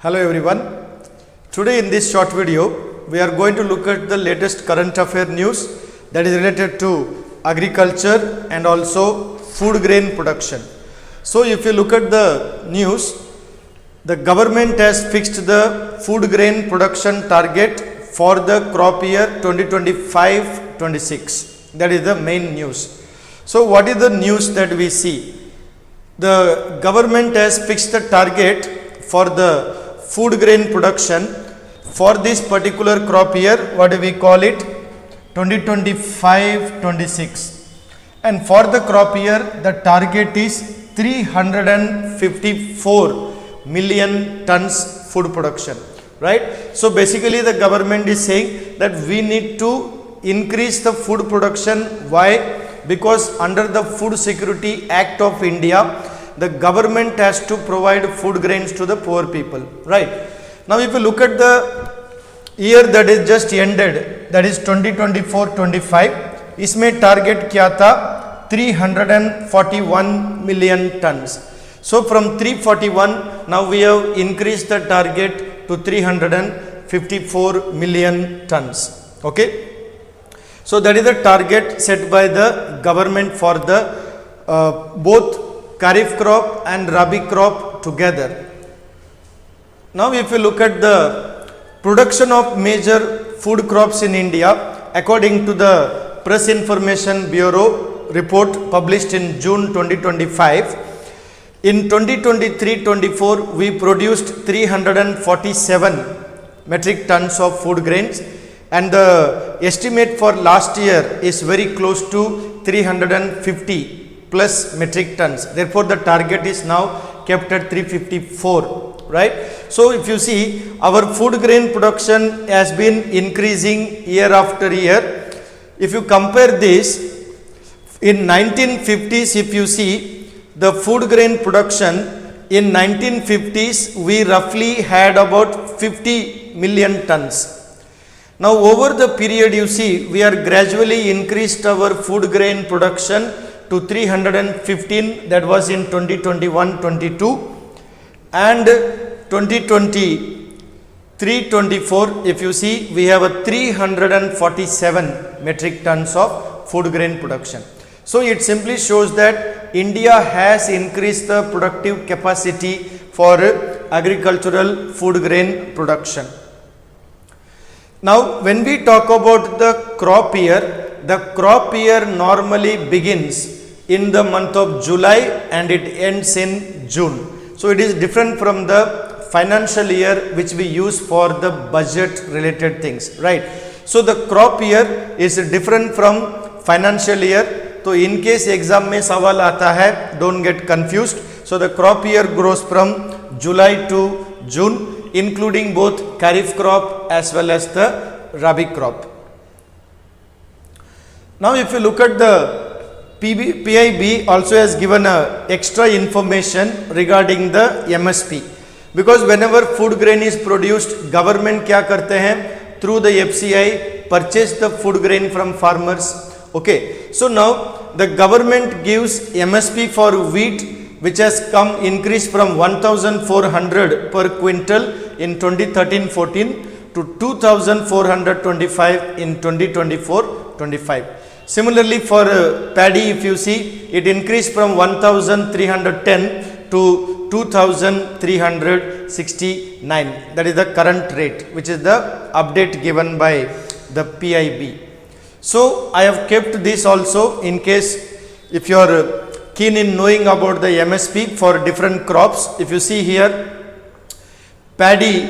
Hello everyone. Today in this short video we are going to look at the latest current affair news that is related to agriculture and also food grain production. So if you look at the news, the government has fixed the food grain production target for the crop year 2025-26. That is the main news. So what is the news that we see? The government has fixed the target for the food grain production for this particular crop year. What do we call it? 2025-26. And for the crop year, the target is 354 million tons food production, right? So basically the government is saying that we need to increase the food production. Why? Because under the Food Security Act of India, the government has to provide food grains to the poor people, right? Now if you look at the year that is just ended, that is 2024-25, इसमें target क्या था? 341 million tons. So from 341, now we have increased the target to 354 million tons. Okay. So that is the target set by the government for the both Kharif crop and Rabi crop together. Now if you look at the production of major food crops in India, according to the Press Information Bureau report published in June 2025, in 2023-24 we produced 347 metric tons of food grains, and the estimate for last year is very close to 350 plus metric tons. Therefore the target is now kept at 354, right? So if you see, our food grain production has been increasing year after year. If you compare this, in 1950s, if you see the food grain production, in 1950s we roughly had about 50 million tons. Now over the period, you see, we are gradually increased our food grain production to 315, that was in 2021-22, and 2023-24, if you see, we have a 347 metric tons of food grain production. So it simply shows that India has increased the productive capacity for agricultural food grain production. Now when we talk about the crop year, the crop year normally begins in the month of July and it ends in June. So it is different from the financial year which we use for the budget related things, right? So the crop year is different from financial year. So in case exam mein sawal aata hai, don't get confused. So the crop year grows from July to June, including both Kharif crop as well as the Rabi crop. Now if you look at the PIB also has given extra information regarding the MSP, because whenever food grain is produced, government क्या करते हैं? Through the FCI purchase the food grain from farmers. Okay, so now the government gives MSP for wheat, which has come increased from 1,400 per quintal in 2013-14 to 2,425 in 2024-25. Similarly for paddy, if you see, it increased from 1,310 to 2,369. That is the current rate, which is the update given by the PIB. So I have kept this also in case if you are keen in knowing about the MSP for different crops. If you see here, paddy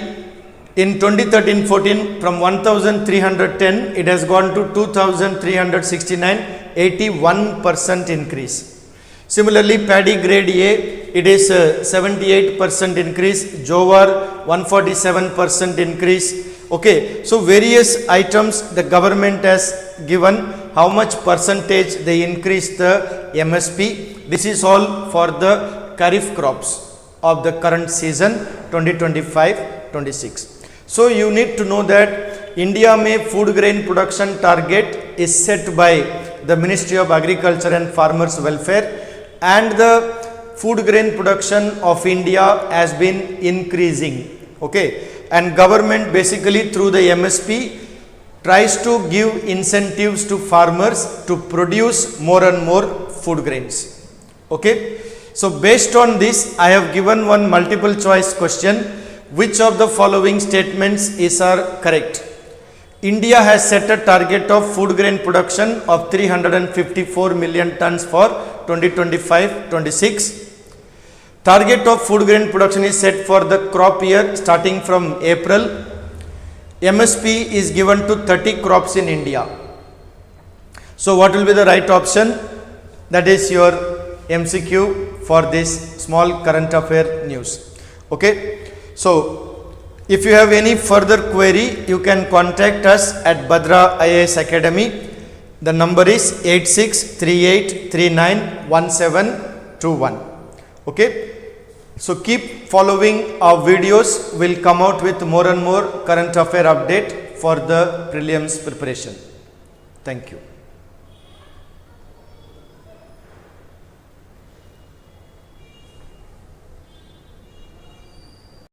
in 2013-14 from 1,310 it has gone to 2,369, 81% increase. Similarly, paddy grade A, it is 78% increase, jowar 147% increase. Okay, so various items the government has given how much percentage they increase the MSP. This is all for the Kharif crops of the current season 2025-26. So you need to know that India mein food grain production target is set by the Ministry of Agriculture and Farmers Welfare, and the food grain production of India has been increasing Okay, and government basically through the MSP tries to give incentives to farmers to produce more and more food grains. Okay, so based on this, I have given one multiple choice question. Which of the following statements are correct? India has set a target of food grain production of 354 million tons for 2025-26. Target of food grain production is set for the crop year starting from April. MSP is given to 30 crops in India. So what will be the right option? That is your MCQ for this small current affair news. Okay. So if you have any further query, you can contact us at Bhadra IAS Academy. The number is 8638391721. Okay. So keep following our videos. We'll come out with more and more current affair update for the prelims preparation. Thank you.